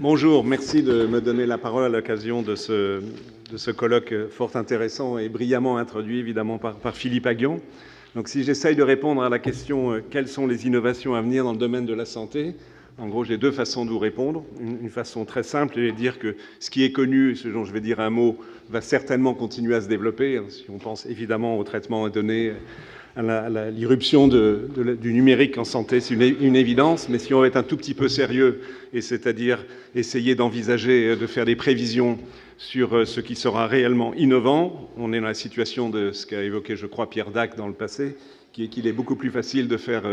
Bonjour, merci de me donner la parole à l'occasion de ce colloque fort intéressant et brillamment introduit évidemment par Philippe Aghion. Donc si j'essaye de répondre à la question quelles sont les innovations à venir dans le domaine de la santé, en gros j'ai deux façons de vous répondre. Une façon très simple est de dire que ce qui est connu, ce dont je vais dire un mot, va certainement continuer à se développer. Si on pense évidemment au traitement des données, à l'irruption du numérique en santé, c'est une évidence, mais si on veut être un tout petit peu sérieux, et c'est-à-dire essayer d'envisager, de faire des prévisions sur ce qui sera réellement innovant, on est dans la situation de ce qu'a évoqué, je crois, Pierre Dac dans le passé, qui est qu'il est beaucoup plus facile de faire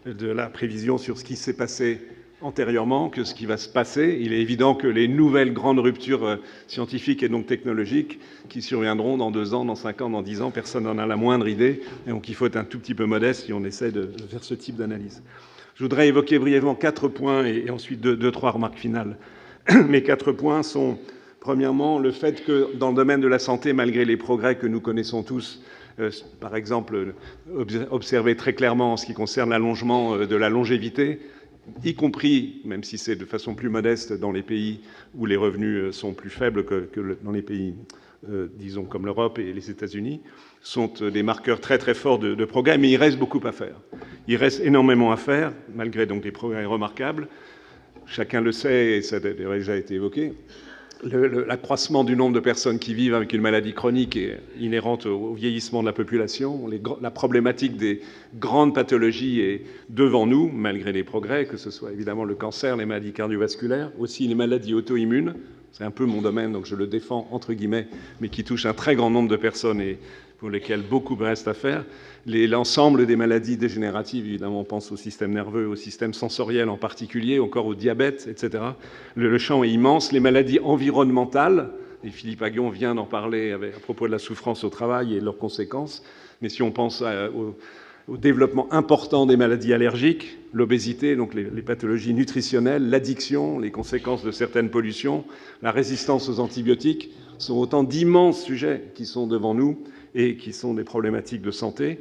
de la prévision sur ce qui s'est passé antérieurement que ce qui va se passer. Il est évident que les nouvelles grandes ruptures scientifiques et donc technologiques qui surviendront dans 2 ans, dans 5 ans, dans 10 ans, personne n'en a la moindre idée. Et donc il faut être un tout petit peu modeste si on essaie de faire ce type d'analyse. Je voudrais évoquer brièvement 4 points et ensuite 2-3 remarques finales. Mes 4 points sont, premièrement, le fait que dans le domaine de la santé, malgré les progrès que nous connaissons tous, par exemple, observer très clairement en ce qui concerne l'allongement de la longévité, y compris, même si c'est de façon plus modeste, dans les pays où les revenus sont plus faibles que dans les pays, disons, comme l'Europe et les États-Unis, sont des marqueurs très très forts de progrès, mais il reste beaucoup à faire. Il reste énormément à faire, malgré donc des progrès remarquables. Chacun le sait, et ça a déjà été évoqué, l'accroissement du nombre de personnes qui vivent avec une maladie chronique est inhérente au vieillissement de la population. La problématique des grandes pathologies est devant nous, malgré les progrès, que ce soit évidemment le cancer, les maladies cardiovasculaires, aussi les maladies auto-immunes. C'est un peu mon domaine, donc je le défends entre guillemets, mais qui touche un très grand nombre de personnes et pour lesquelles beaucoup reste à faire. L'ensemble des maladies dégénératives, évidemment, on pense au système nerveux, au système sensoriel en particulier, encore au diabète, etc. Le champ est immense. Les maladies environnementales, et Philippe Aghion vient d'en parler à propos de la souffrance au travail et de leurs conséquences, mais si on pense au développement important des maladies allergiques, l'obésité, donc les pathologies nutritionnelles, l'addiction, les conséquences de certaines pollutions, la résistance aux antibiotiques, sont autant d'immenses sujets qui sont devant nous et qui sont des problématiques de santé.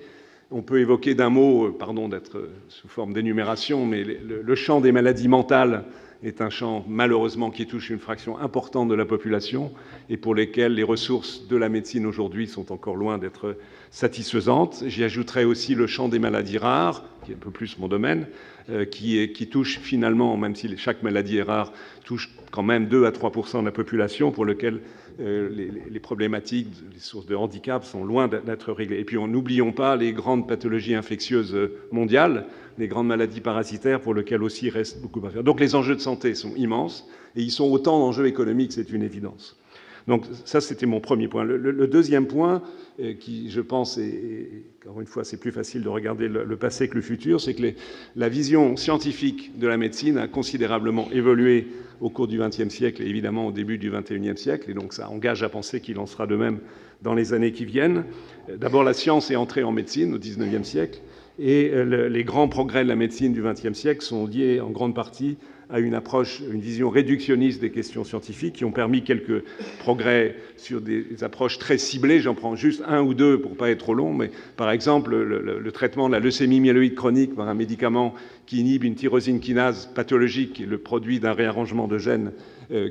On peut évoquer d'un mot, pardon d'être sous forme d'énumération, mais le champ des maladies mentales est un champ, malheureusement, qui touche une fraction importante de la population et pour lesquels les ressources de la médecine aujourd'hui sont encore loin d'être satisfaisantes. J'y ajouterai aussi le champ des maladies rares, qui est un peu plus mon domaine, qui touche finalement, même si chaque maladie est rare, touche quand même 2 à 3% de la population, pour lequel les problématiques, les sources de handicap sont loin d'être réglées. Et puis n'oublions pas les grandes pathologies infectieuses mondiales, les grandes maladies parasitaires pour lesquelles aussi il reste beaucoup à faire. Donc les enjeux de santé sont immenses et ils sont autant d'enjeux économiques, c'est une évidence. Donc ça, c'était mon premier point. Le deuxième point, qui je pense, et encore une fois, c'est plus facile de regarder le passé que le futur, c'est que la vision scientifique de la médecine a considérablement évolué au cours du XXe siècle et évidemment au début du XXIe siècle, et donc ça engage à penser qu'il en sera de même dans les années qui viennent. D'abord, la science est entrée en médecine au XIXe siècle, et les grands progrès de la médecine du XXe siècle sont liés en grande partie à une approche, une vision réductionniste des questions scientifiques qui ont permis quelques progrès sur des approches très ciblées. J'en prends juste un ou deux pour pas être trop long, mais par exemple le traitement de la leucémie myéloïde chronique par un médicament qui inhibe une tyrosine kinase pathologique, qui est le produit d'un réarrangement de gènes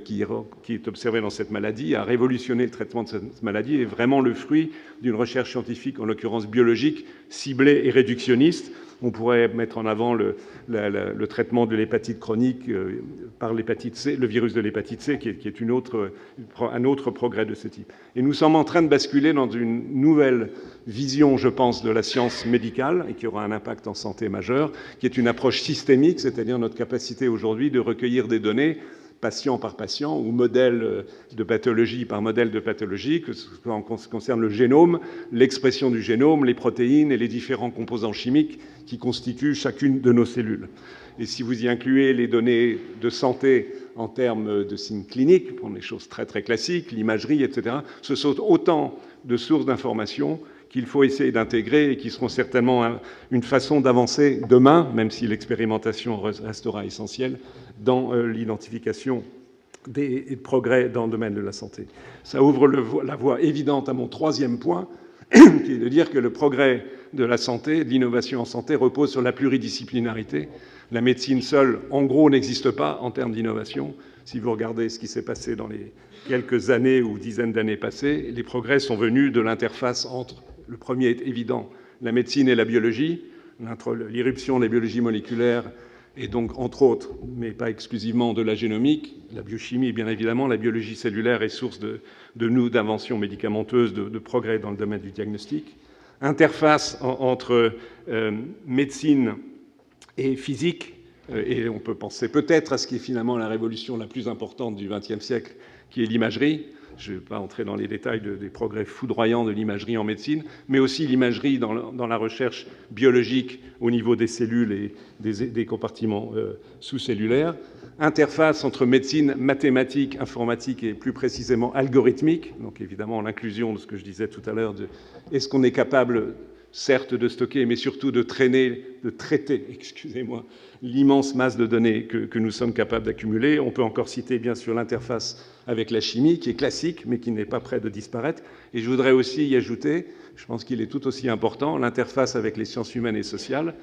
qui est observé dans cette maladie, a révolutionné le traitement de cette maladie et est vraiment le fruit d'une recherche scientifique, en l'occurrence biologique, ciblée et réductionniste. On pourrait mettre en avant le traitement de l'hépatite chronique par l'hépatite C, le virus de l'hépatite C, qui est un autre progrès de ce type. Et nous sommes en train de basculer dans une nouvelle vision, je pense, de la science médicale, et qui aura un impact en santé majeur, qui est une approche systémique, c'est-à-dire notre capacité aujourd'hui de recueillir des données patient par patient ou modèle de pathologie par modèle de pathologie, que ce soit en ce qui concerne le génome, l'expression du génome, les protéines et les différents composants chimiques qui constituent chacune de nos cellules. Et si vous y incluez les données de santé en termes de signes cliniques, pour des choses très très classiques, l'imagerie, etc., ce sont autant de sources d'informations qu'il faut essayer d'intégrer et qui seront certainement une façon d'avancer demain, même si l'expérimentation restera essentielle, dans l'identification des progrès dans le domaine de la santé. Ça ouvre la voie évidente à mon troisième point, qui est de dire que le progrès de la santé, de l'innovation en santé, repose sur la pluridisciplinarité. La médecine seule, en gros, n'existe pas en termes d'innovation. Si vous regardez ce qui s'est passé dans les quelques années ou dizaines d'années passées, les progrès sont venus de l'interface entre, le premier est évident, la médecine et la biologie, l'irruption des biologies moléculaires et donc, entre autres, mais pas exclusivement, de la génomique, la biochimie, bien évidemment, la biologie cellulaire est source d'inventions médicamenteuses, de progrès dans le domaine du diagnostic. Interface entre médecine et physique, et on peut penser peut-être à ce qui est finalement la révolution la plus importante du XXe siècle, qui est l'imagerie. Je ne vais pas entrer dans les détails des progrès foudroyants de l'imagerie en médecine, mais aussi l'imagerie dans la recherche biologique au niveau des cellules et des compartiments sous-cellulaires. Interface entre médecine, mathématiques, informatique et plus précisément algorithmique. Donc évidemment l'inclusion de ce que je disais tout à l'heure, est-ce qu'on est capable, certes, de stocker, mais surtout de traiter, excusez-moi, l'immense masse de données que nous sommes capables d'accumuler. On peut encore citer, bien sûr, l'interface avec la chimie, qui est classique, mais qui n'est pas près de disparaître. Et je voudrais aussi y ajouter, je pense qu'il est tout aussi important, l'interface avec les sciences humaines et sociales.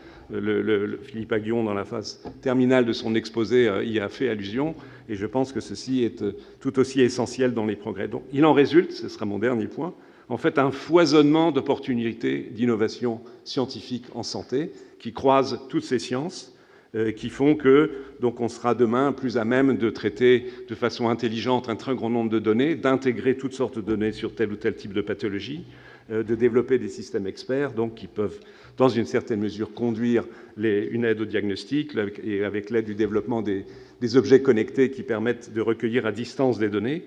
Philippe Aghion, dans la phase terminale de son exposé, y a fait allusion, et je pense que ceci est tout aussi essentiel dans les progrès. Donc, il en résulte, ce sera mon dernier point, en fait, un foisonnement d'opportunités d'innovation scientifique en santé qui croisent toutes ces sciences, qui font que donc on sera demain plus à même de traiter de façon intelligente un très grand nombre de données, d'intégrer toutes sortes de données sur tel ou tel type de pathologie, de développer des systèmes experts donc qui peuvent, dans une certaine mesure, conduire une aide au diagnostic et avec l'aide du développement des objets connectés qui permettent de recueillir à distance des données.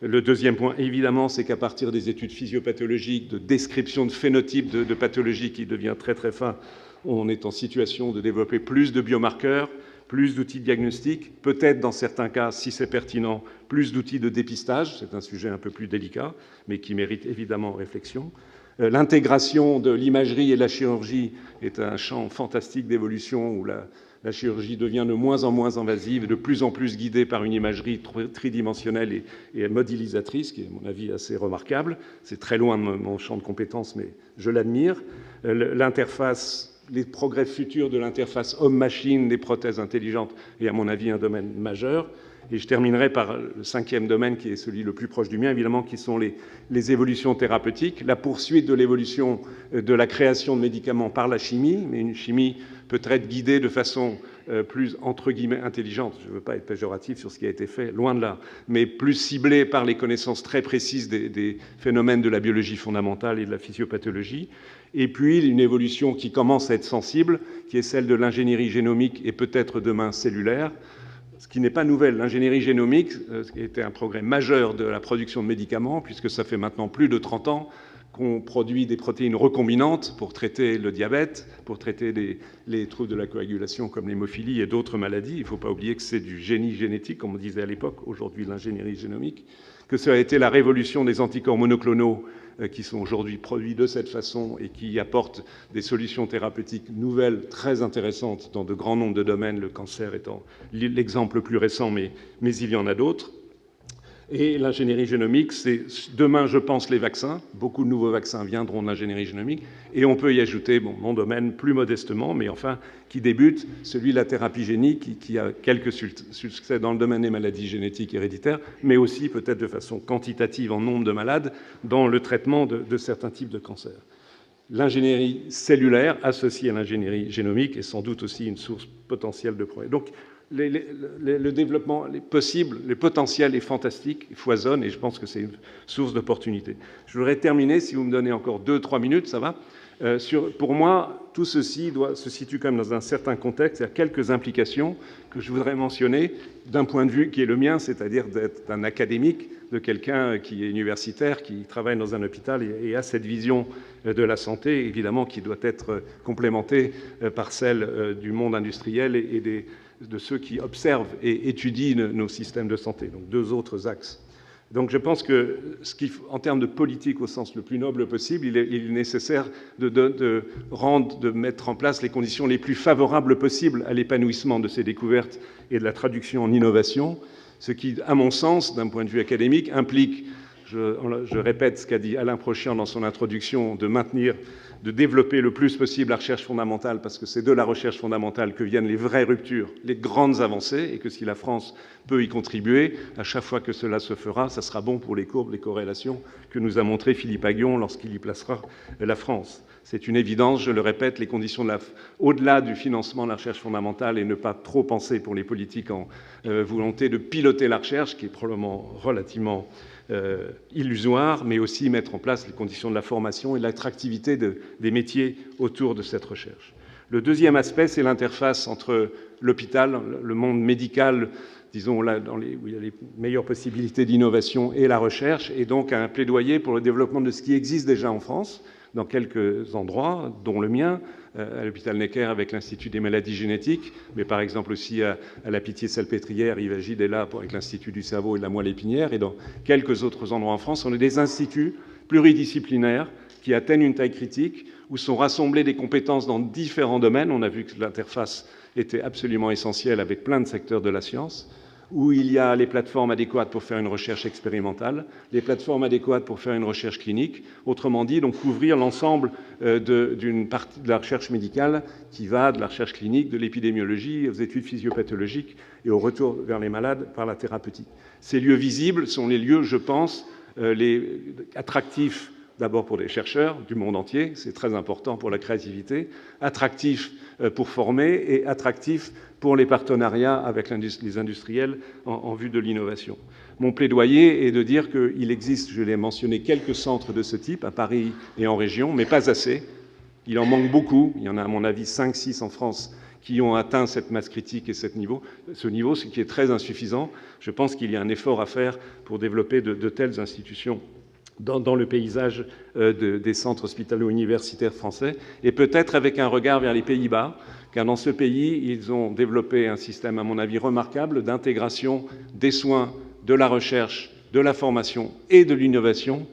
Le deuxième point, évidemment, c'est qu'à partir des études physiopathologiques, de description de phénotypes de pathologies qui devient très très fin, on est en situation de développer plus de biomarqueurs, plus d'outils de diagnostic, peut-être dans certains cas, si c'est pertinent, plus d'outils de dépistage. C'est un sujet un peu plus délicat, mais qui mérite évidemment réflexion. L'intégration de l'imagerie et de la chirurgie est un champ fantastique d'évolution où la chirurgie devient de moins en moins invasive, de plus en plus guidée par une imagerie tridimensionnelle et modélisatrice, qui est, à mon avis, assez remarquable. C'est très loin de mon champ de compétences, mais je l'admire. L'interface, les progrès futurs de l'interface homme-machine, des prothèses intelligentes, est, à mon avis, un domaine majeur. Et je terminerai par le cinquième domaine, qui est celui le plus proche du mien, évidemment, qui sont les évolutions thérapeutiques, la poursuite de l'évolution de la création de médicaments par la chimie, mais une chimie peut être guidée de façon plus, entre guillemets, intelligente. Je ne veux pas être péjoratif sur ce qui a été fait, loin de là, mais plus ciblée par les connaissances très précises des phénomènes de la biologie fondamentale et de la physiopathologie. Et puis, une évolution qui commence à être sensible, qui est celle de l'ingénierie génomique et peut-être demain cellulaire, ce qui n'est pas nouvelle. L'ingénierie génomique était un progrès majeur de la production de médicaments, puisque ça fait maintenant plus de 30 ans qu'on produit des protéines recombinantes pour traiter le diabète, pour traiter les troubles de la coagulation comme l'hémophilie et d'autres maladies. Il ne faut pas oublier que c'est du génie génétique, comme on disait à l'époque, aujourd'hui l'ingénierie génomique, que ça a été la révolution des anticorps monoclonaux qui sont aujourd'hui produits de cette façon et qui apportent des solutions thérapeutiques nouvelles, très intéressantes dans de grands nombres de domaines, le cancer étant l'exemple le plus récent, mais il y en a d'autres. Et l'ingénierie génomique, c'est demain, je pense, les vaccins. Beaucoup de nouveaux vaccins viendront de l'ingénierie génomique. Et on peut y ajouter, bon, mon domaine plus modestement, mais enfin, qui débute, celui de la thérapie génique, qui a quelques succès dans le domaine des maladies génétiques héréditaires, mais aussi peut-être de façon quantitative en nombre de malades dans le traitement de certains types de cancers. L'ingénierie cellulaire associée à l'ingénierie génomique est sans doute aussi une source potentielle de progrès. Donc, le développement, les possibles, les potentiels est fantastique, il foisonne, et je pense que c'est une source d'opportunité. Je voudrais terminer, si vous me donnez encore 2-3 minutes, ça va. Pour moi, tout ceci se situe quand même dans un certain contexte. Il y a quelques implications que je voudrais mentionner d'un point de vue qui est le mien, c'est-à-dire d'être un académique, de quelqu'un qui est universitaire, qui travaille dans un hôpital et a cette vision de la santé, évidemment, qui doit être complémentée par celle du monde industriel et de ceux qui observent et étudient nos systèmes de santé. Donc, deux autres axes. Donc je pense que, en termes de politique au sens le plus noble possible, il est nécessaire de mettre en place les conditions les plus favorables possibles à l'épanouissement de ces découvertes et de la traduction en innovation, ce qui, à mon sens, d'un point de vue académique, implique, Je répète ce qu'a dit Alain Prochian dans son introduction, de développer le plus possible la recherche fondamentale, parce que c'est de la recherche fondamentale que viennent les vraies ruptures, les grandes avancées, et que si la France peut y contribuer, à chaque fois que cela se fera, ça sera bon pour les courbes, les corrélations que nous a montré Philippe Aghion lorsqu'il y placera la France. C'est une évidence, je le répète, les conditions au-delà du financement de la recherche fondamentale et ne pas trop penser pour les politiques en volonté de piloter la recherche, qui est probablement relativement illusoire, mais aussi mettre en place les conditions de la formation et de l'attractivité des métiers autour de cette recherche. Le deuxième aspect, c'est l'interface entre l'hôpital, le monde médical, disons là où il y a les meilleures possibilités d'innovation, et la recherche, et donc un plaidoyer pour le développement de ce qui existe déjà en France, dans quelques endroits, dont le mien, à l'hôpital Necker avec l'Institut des maladies génétiques, mais par exemple aussi à la Pitié-Salpêtrière, Yves Agide est là avec l'Institut du cerveau et de la moelle épinière, et dans quelques autres endroits en France, on a des instituts pluridisciplinaires qui atteignent une taille critique, où sont rassemblées des compétences dans différents domaines. On a vu que l'interface était absolument essentielle avec plein de secteurs de la science, où il y a les plateformes adéquates pour faire une recherche expérimentale, les plateformes adéquates pour faire une recherche clinique, autrement dit, donc couvrir l'ensemble d'une partie de la recherche médicale qui va de la recherche clinique, de l'épidémiologie, aux études physiopathologiques et au retour vers les malades par la thérapeutique. Ces lieux visibles sont les lieux, je pense, les attractifs d'abord pour les chercheurs du monde entier, c'est très important pour la créativité, attractifs pour former et attractifs pour les partenariats avec les industriels en vue de l'innovation. Mon plaidoyer est de dire qu'il existe, je l'ai mentionné, quelques centres de ce type à Paris et en région, mais pas assez. Il en manque beaucoup. Il y en a, à mon avis, 5-6 en France qui ont atteint cette masse critique et ce niveau, ce qui est très insuffisant. Je pense qu'il y a un effort à faire pour développer de telles institutions dans le paysage des centres hospitalo-universitaires français, et peut-être avec un regard vers les Pays-Bas, car dans ce pays, ils ont développé un système, à mon avis, remarquable d'intégration des soins, de la recherche, de la formation et de l'innovation,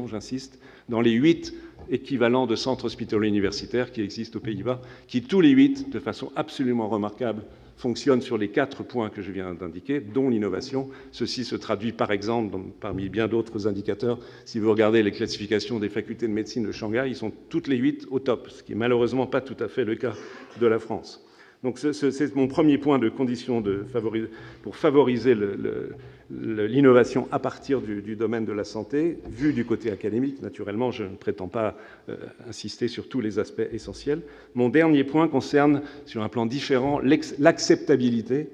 j'insiste, dans les 8 équivalents de centres hospitalo-universitaires qui existent aux Pays-Bas, qui tous les 8, de façon absolument remarquable, fonctionnent sur les 4 points que je viens d'indiquer, dont l'innovation. Ceci se traduit, par exemple, parmi bien d'autres indicateurs, si vous regardez les classifications des facultés de médecine de Shanghai, ils sont toutes les 8 au top, ce qui n'est malheureusement pas tout à fait le cas de la France. Donc c'est mon premier point de condition pour favoriser l'innovation à partir du domaine de la santé, vu du côté académique. Naturellement, je ne prétends pas insister sur tous les aspects essentiels. Mon dernier point concerne, sur un plan différent, l'acceptabilité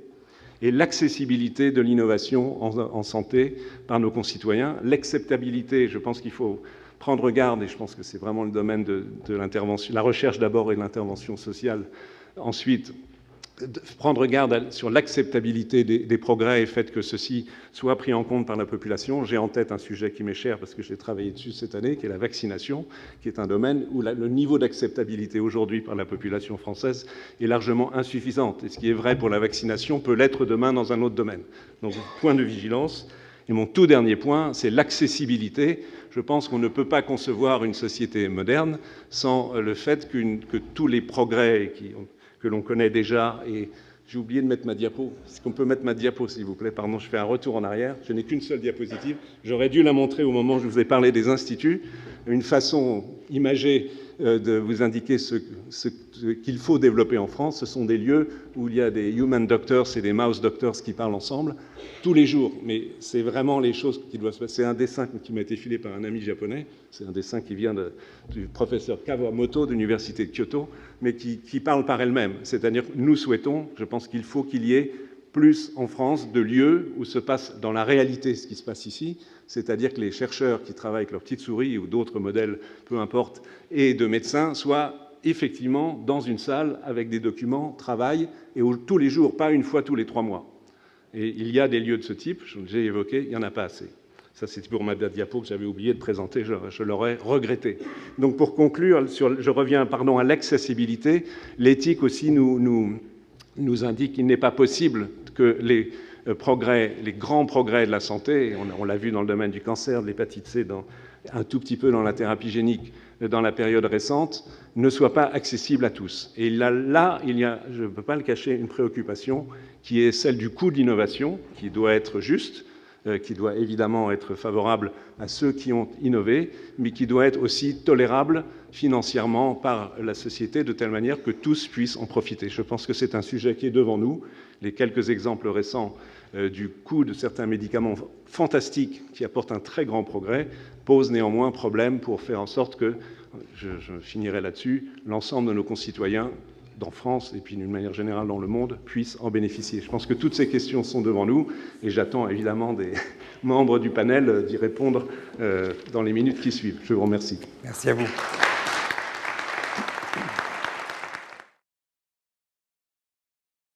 et l'accessibilité de l'innovation en santé par nos concitoyens. L'acceptabilité, je pense qu'il faut prendre garde, et je pense que c'est vraiment le domaine de l'intervention, la recherche d'abord et l'intervention sociale. Ensuite, prendre garde sur l'acceptabilité des progrès et le fait que ceci soit pris en compte par la population. J'ai en tête un sujet qui m'est cher parce que j'ai travaillé dessus cette année, qui est la vaccination, qui est un domaine où le niveau d'acceptabilité aujourd'hui par la population française est largement insuffisant. Et ce qui est vrai pour la vaccination peut l'être demain dans un autre domaine. Donc, point de vigilance. Et mon tout dernier point, c'est l'accessibilité. Je pense qu'on ne peut pas concevoir une société moderne sans le fait que tous les progrès que l'on connaît déjà, et j'ai oublié de mettre ma diapo. Est-ce qu'on peut mettre ma diapo, s'il vous plaît? Pardon, je fais un retour en arrière. Je n'ai qu'une seule diapositive. J'aurais dû la montrer au moment où je vous ai parlé des instituts. Une façon imagée de vous indiquer ce qu'il faut développer en France. Ce sont des lieux où il y a des human doctors et des mouse doctors qui parlent ensemble tous les jours. Mais c'est vraiment les choses qui doivent se passer. C'est un dessin qui m'a été filé par un ami japonais. C'est un dessin qui vient du professeur Kawamoto de l'université de Kyoto, mais qui parle par elle-même. C'est-à-dire que nous souhaitons, je pense qu'il faut qu'il y ait plus en France de lieux où se passe dans la réalité ce qui se passe ici, c'est-à-dire que les chercheurs qui travaillent avec leurs petites souris ou d'autres modèles, peu importe, et de médecins soient effectivement dans une salle avec des documents, travaillent, et tous les jours, pas une fois tous les 3 mois. Et il y a des lieux de ce type, j'ai évoqué, il n'y en a pas assez. Ça, c'est pour ma diapo que j'avais oublié de présenter, je l'aurais regretté. Donc pour conclure, je reviens à l'accessibilité. L'éthique aussi nous indique qu'il n'est pas possible que les grands progrès de la santé, on l'a vu dans le domaine du cancer, de l'hépatite C, un tout petit peu dans la thérapie génique dans la période récente, ne soient pas accessibles à tous. Et là, il y a, je ne peux pas le cacher, une préoccupation qui est celle du coût de l'innovation, qui doit être juste, qui doit évidemment être favorable à ceux qui ont innové, mais qui doit être aussi tolérable financièrement par la société, de telle manière que tous puissent en profiter. Je pense que c'est un sujet qui est devant nous. Les quelques exemples récents du coût de certains médicaments fantastiques qui apportent un très grand progrès posent néanmoins problème pour faire en sorte que, je finirai là-dessus, l'ensemble de nos concitoyens en France et puis d'une manière générale dans le monde puissent en bénéficier. Je pense que toutes ces questions sont devant nous et j'attends évidemment des membres du panel d'y répondre dans les minutes qui suivent. Je vous remercie. Merci à vous.